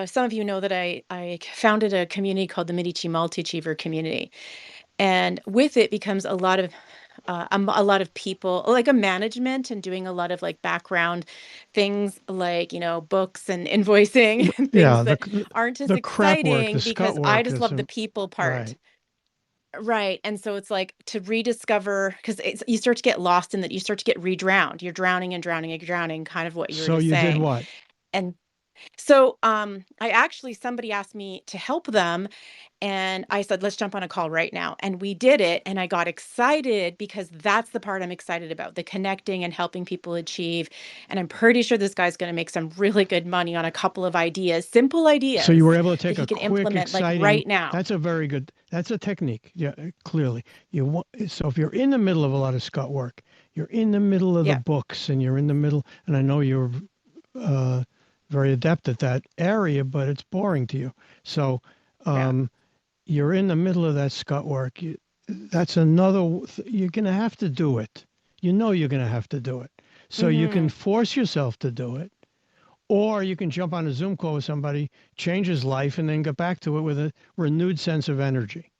some of you know that I founded a community called the Medici Multi-Achiever Community, and with it becomes a lot of people, like a management, and doing a lot of like background things, like books and invoicing and things that aren't as exciting because I just love the people part. Right. And so it's like to rediscover, because you start to get lost in that. You start to get redrowned. You're drowning and drowning and drowning, kind of what you were just saying. So you did what? And so somebody asked me to help them, and I said, let's jump on a call right now. And we did it. And I got excited because that's the part I'm excited about, the connecting and helping people achieve. And I'm pretty sure this guy's going to make some really good money on a couple of ideas, simple ideas. So you were able to take a quick, exciting, like right now. That's a technique. Yeah, clearly. So if you're in the middle of a lot of scut work, You're in the middle of the Yeah. books, and you're in the middle. And I know you're very adept at that area, but it's boring to you. So Yeah. you're in the middle of that scut work. That's another. You're going to have to do it. You know you're going to have to do it. So you can Mm-hmm. force yourself to do it, or you can jump on a Zoom call with somebody, change his life, and then get back to it with a renewed sense of energy.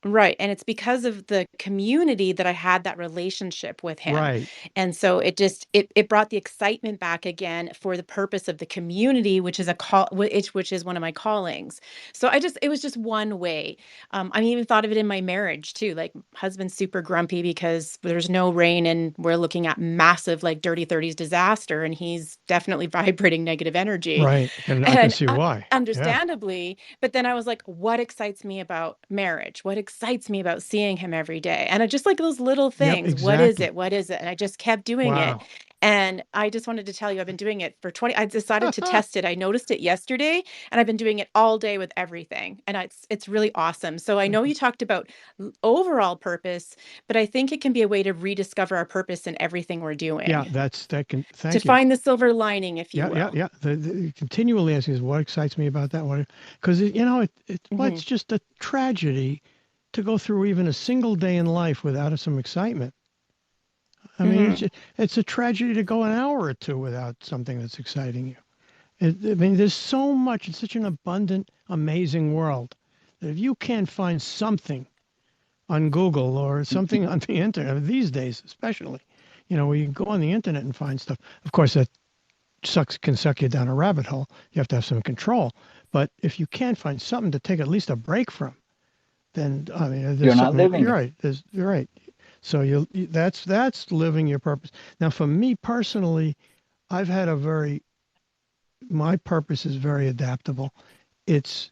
Right, and it's because of the community that I had that relationship with him. Right. And so it brought the excitement back again for the purpose of the community, which is which is one of my callings. So it was just one way. I even thought of it in my marriage too. Like husband's super grumpy because there's no rain and we're looking at massive like dirty 30s disaster and he's definitely vibrating negative energy. Right. And I can And see why. Yeah. understandably, but then I was like, what excites me about marriage? What excites me about seeing him every day? And I just like those little Yep. things. What is Exactly. it? What is it? And I just kept doing it. Wow. And I just wanted to tell you, I've been doing it for 20, I decided to test it. I noticed it yesterday and I've been doing it all day with everything. And it's really awesome. So I know you talked about overall purpose, but I think it can be a way to rediscover our purpose in everything we're Yeah. doing, To to thank you. find the silver lining, if you Yeah, yeah, will. yeah. The continually asking is what excites me about that one, because Mhm. it's just a tragedy to go through even a single day in life without some excitement. I mean, Mhm. it's a tragedy to go an hour or two without something that's exciting you. I mean, there's so much. It's such an abundant, amazing world that if you can't find something on Google or something on the internet these days, especially, where you can go on the internet and find stuff. Of course, that can suck you down a rabbit hole. You have to have some control. But if you can't find something to take at least a break from, then I mean, You're there's not something. living You're it. right. You're right. So that's living your purpose. Now, for me personally, I've had my purpose is very adaptable. It's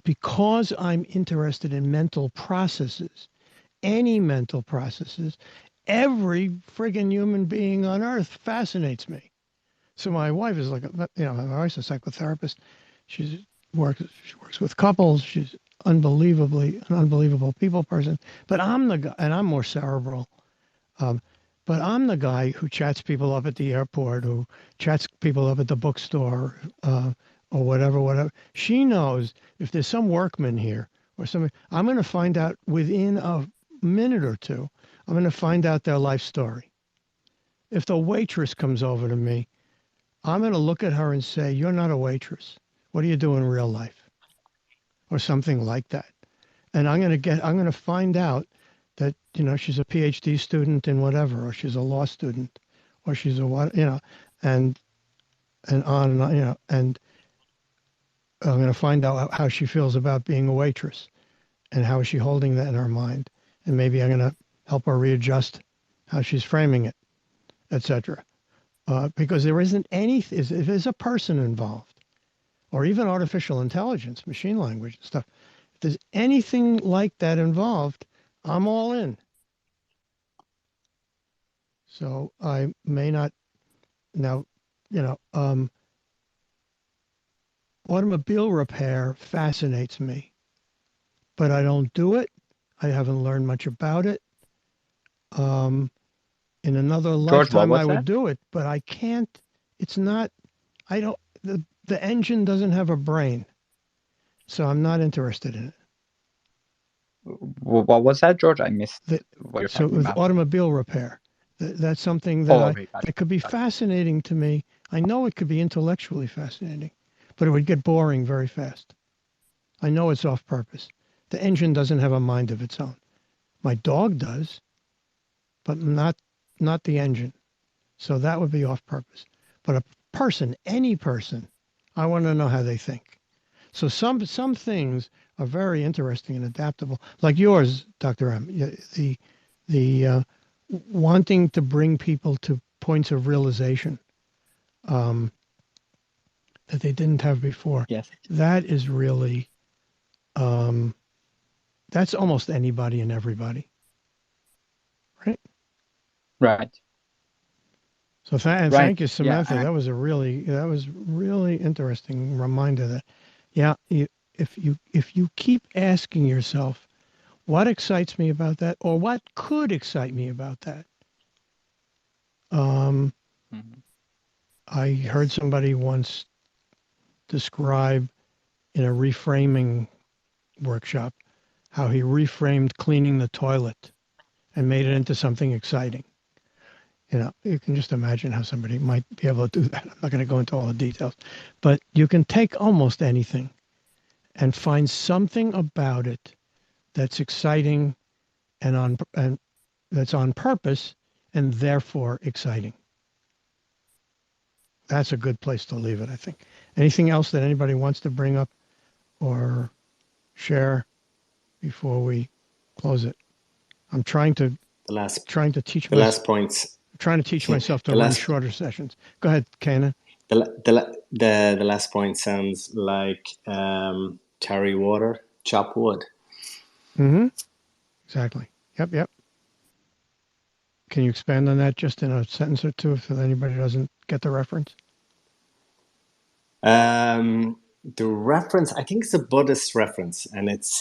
because I'm interested in mental processes, any mental processes. Every friggin' human being on earth fascinates me. So my wife is like, my wife's a psychotherapist. She works with couples. She's an unbelievable people person. But I'm the guy, and I'm more cerebral. Um, but I'm the guy who chats people up at the airport, who chats people up at the bookstore, or whatever. She knows if there's some workman here or something, I'm going to find out within a minute or two. I'm going to find out their life story. If the waitress comes over to me, I'm going to look at her and say, "You're not a waitress. What do you do in real life?" Or something like that. And I'm going to find out that, she's a PhD student in whatever, or she's a law student, or she's a what, and, on and on, and I'm going to find out how she feels about being a waitress and how is she holding that in her mind. And maybe I'm going to help her readjust how she's framing it, etc. Because there isn't anything, if there's a person involved, or even artificial intelligence, machine language and stuff, if there's anything like that involved, I'm all in. So I may not now, automobile repair fascinates me, but I don't do it. I haven't learned much about it. Um, in another George, what lifetime, I was would that? do it, but I can't. It's not. I don't. The engine doesn't have a brain, so I'm not interested in it. What was that, George? I missed The, what you're so talking with about. automobile repair, that's something Oh, okay, that gotcha. could be Gotcha. fascinating to me. I know it could be intellectually fascinating, but it would get boring very fast. I know it's off purpose. The engine doesn't have a mind of its own. My dog does, but not the engine. So that would be off purpose. But a person, any person, I want to know how they think. So some things are very interesting and adaptable, like yours, Dr. M. The wanting to bring people to points of realization that they didn't have before. Yes. That is really um, that's almost anybody and everybody, right? Right. So Right. thank you, Yeah. Samantha. That was really interesting reminder that, yeah, if you keep asking yourself what excites me about that, or what could excite me about that, Um, Mhm. I heard somebody once describe in a reframing workshop how he reframed cleaning the toilet and made it into something exciting. You can just imagine how somebody might be able to do that. I'm not going to go into all the details, but you can take almost anything and find something about it that's exciting and that's on purpose and therefore exciting. That's a good place to leave it, I think. Anything else that anybody wants to bring up or share before we close it? I'm trying to The last teach the last points. myself to The run last shorter sessions. Go ahead, Kanan. the last point sounds like carry water, chop wood. Mm-hmm. Exactly. Yep. Can you expand on that just in a sentence or two if anybody doesn't get the reference? The reference, I think it's a Buddhist reference, and it's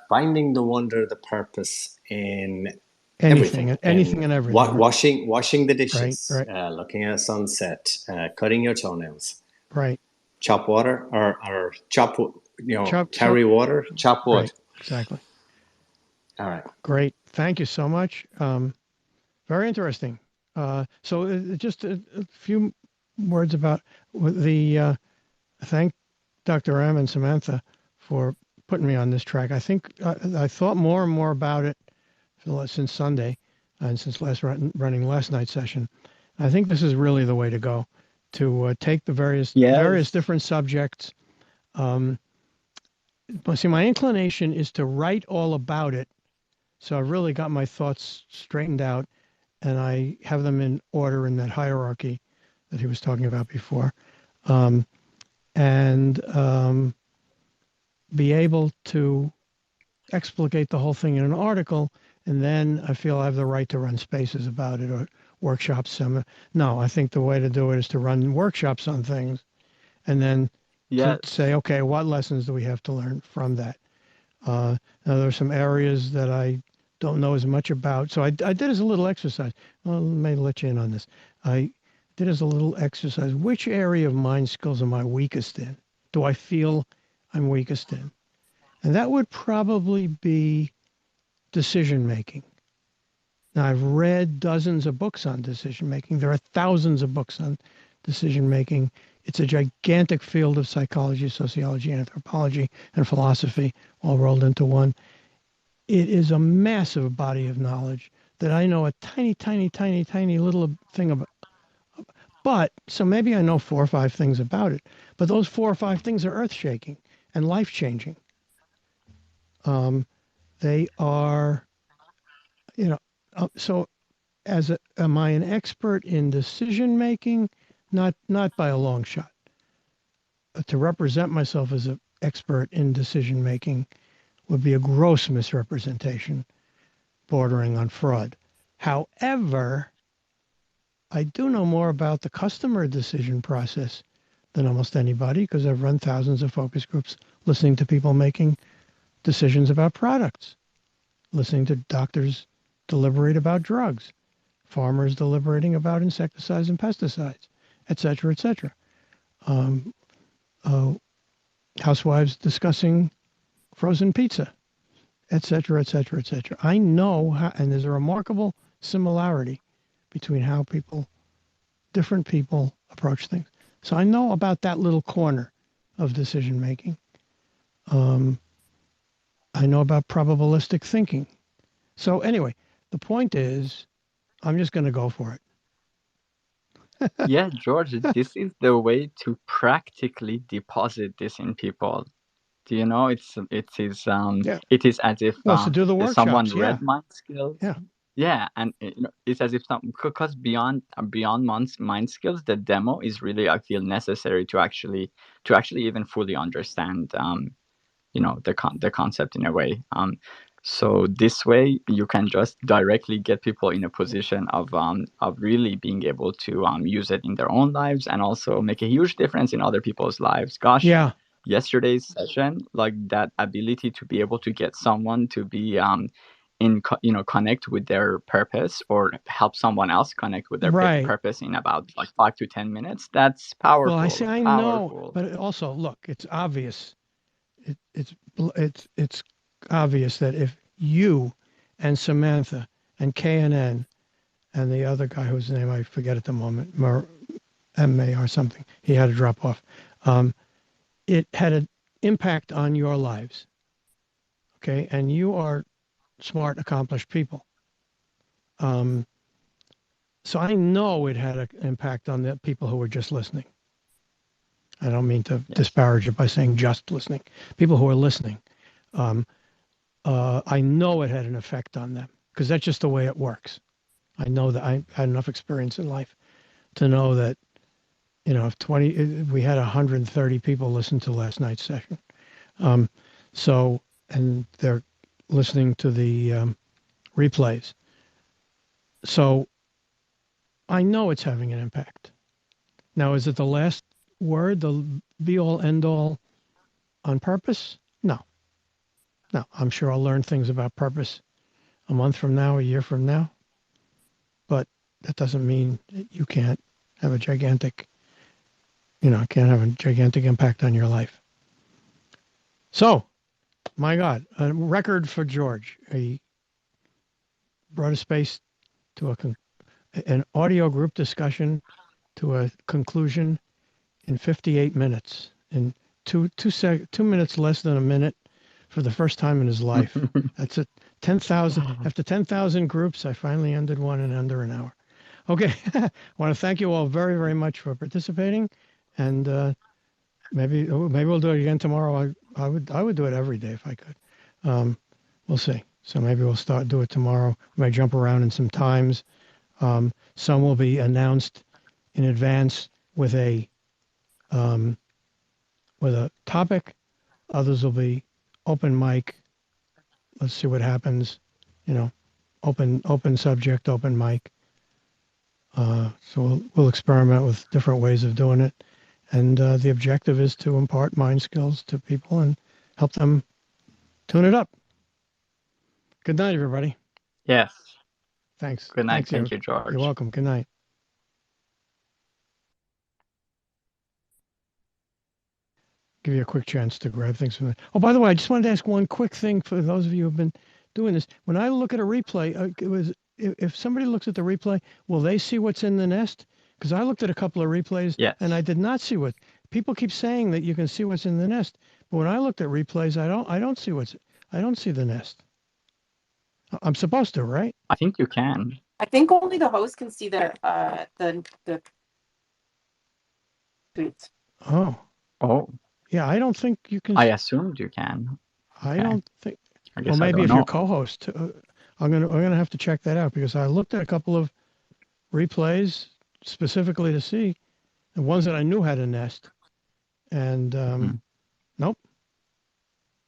finding the wonder, the purpose in Anything everything. and everything. Washing the dishes, Right. looking at a sunset, cutting your toenails. Right. Chop water or chop, Chop. carry water, chop wood. Right. Exactly. All right. Great. Thank you so much. Very interesting. So just a few words about the thank Dr. M and Samantha for putting me on this track. I think I thought more and more about it since Sunday and since running last night's session. I think this is really the way to go, to take the various Yes. different subjects. See, my inclination is to write all about it. So I've really got my thoughts straightened out and I have them in order in that hierarchy that he was talking about before. And be able to explicate the whole thing in an article, and then I feel I have the right to run spaces about it or workshops. No, I think the way to do it is to run workshops on things, and then Yes. to say, okay, what lessons do we have to learn from that? Now there are some areas that I don't know as much about, so I did as a little exercise. Well, let me let you in on this. I did as a little exercise. Which area of mind skills am I weakest in? Do I feel I'm weakest in? And that would probably be decision making. Now, I've read dozens of books on decision making. There are thousands of books on decision making. It's a gigantic field of psychology, sociology, anthropology, and philosophy all rolled into one. It is a massive body of knowledge that I know a tiny, tiny, tiny, tiny little thing about. But so maybe I know 4 or 5 things about it. But those 4 or 5 things are earth shaking and life changing. They are, so am I an expert in decision making? Not by a long shot. To represent myself as an expert in decision making would be a gross misrepresentation bordering on fraud. However, I do know more about the customer decision process than almost anybody because I've run thousands of focus groups listening to people making decisions about products, listening to doctors deliberate about drugs, farmers deliberating about insecticides and pesticides, et cetera, et cetera. Housewives discussing frozen pizza, et cetera, et cetera, et cetera. I know how, and there's a remarkable similarity between how different people approach things. So I know about that little corner of decision making. I know about probabilistic thinking. So anyway, the point is, I'm just going to go for it. Yeah, George, this is the way to practically deposit this in people. Do you know? Yeah. It is as if Well, to do the someone workshops, read MindSkills. Yeah. Yeah, and it's as if because beyond MindSkills, the demo is really, I feel, necessary to actually even fully understand the concept in a way. So this way you can just directly get people in a position of really being able to use it in their own lives and also make a huge difference in other people's lives. Gosh, Yeah. Yesterday's session, like that ability to be able to get someone to be connect with their purpose or help someone else connect with their Right. purpose in about like 5 to 10 minutes, that's powerful. Well, I know, but also look, it's obvious. It's obvious that if you and Samantha and KNN and the other guy whose name I forget at the moment, M.A. or something, he had to drop off. It had an impact on your lives. Okay, and you are smart, accomplished people. So I know it had an impact on the people who were just listening. I don't mean to disparage it by saying just listening. People who are listening. I know it had an effect on them because that's just the way it works. I know that I had enough experience in life to know that, if we had 130 people listen to last night's session. And they're listening to the replays. So I know it's having an impact. Now, is it the last word, the be all end all on purpose? No. I'm sure I'll learn things about purpose a month from now, a year from now. But that doesn't mean that you can't have a gigantic impact on your life. So, my God, a record for George. He brought a space to an audio group discussion to a conclusion in 58 minutes, in two minutes less than a minute for the first time in his life. That's it. 10,000 after 10,000 groups, I finally ended one in under an hour. Okay, I want to thank you all very, very much for participating, and maybe we'll do it again tomorrow. I would do it every day if I could. We'll see. So maybe we'll do it tomorrow. We might jump around in some times. Some will be announced in advance with a topic. Others will be open mic. Let's see what happens. Open subject, open mic. So we'll experiment with different ways of doing it. And the objective is to impart mind skills to people and help them tune it up. Good night, everybody. Yes. Thanks. Good night. Thank you, George. You're welcome. Good night. Give you a quick chance to grab things from it. Oh, by the way, I just wanted to ask one quick thing for those of you who have been doing this. When I look at a replay, if somebody looks at the replay, will they see what's in the nest? Because I looked at a couple of replays and I did not see what people keep saying that you can see what's in the nest. But when I looked at replays, I don't see the nest. I'm supposed to, right? I think you can. I think only the host can see the tweets. Oh. Yeah, I don't think you can. I assumed you can. I don't think. Well, maybe if you're co-host, I'm gonna have to check that out because I looked at a couple of replays specifically to see the ones that I knew had a nest, and nope.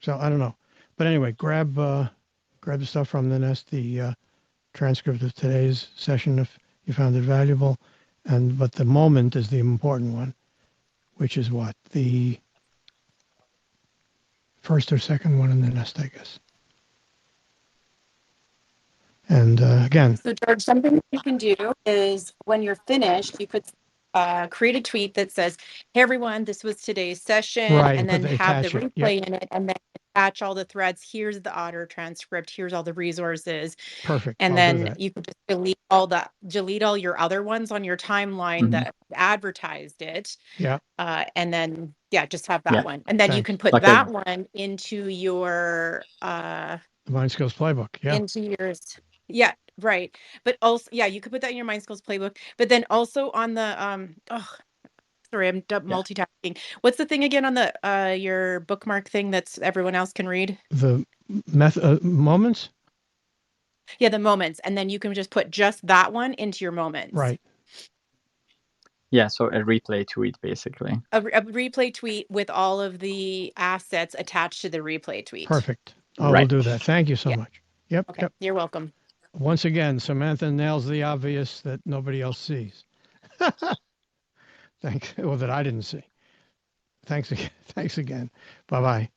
So I don't know, but anyway, grab the stuff from the nest, the transcript of today's session if you found it valuable, but the moment is the important one, which is what the first or second one in the nest, I guess. And again. So George, something you can do is when you're finished, you could create a tweet that says, "Hey everyone, this was today's session," and then have the replay in it, and then attach all the threads. Here's the audio transcript. Here's all the resources. Perfect. And then you could just delete all your other ones on your timeline that advertised it. Yeah. And then just have that one, and then you can put that one into your the MindSkills playbook. Yeah. Into yours. Yeah, right. But also, you could put that in your MindSkills playbook. But then also on the sorry, I'm multitasking. What's the thing again on the your bookmark thing that's everyone else can read? The moments. Yeah, the moments, and then you can just put just that one into your moments. Right. Yeah, so a replay tweet, basically. A replay tweet with all of the assets attached to the replay tweet. Perfect. I will do that. Thank you so much. Yep. Okay. You're welcome. Once again, Samantha nails the obvious that nobody else sees. That I didn't see. Thanks again. Bye-bye.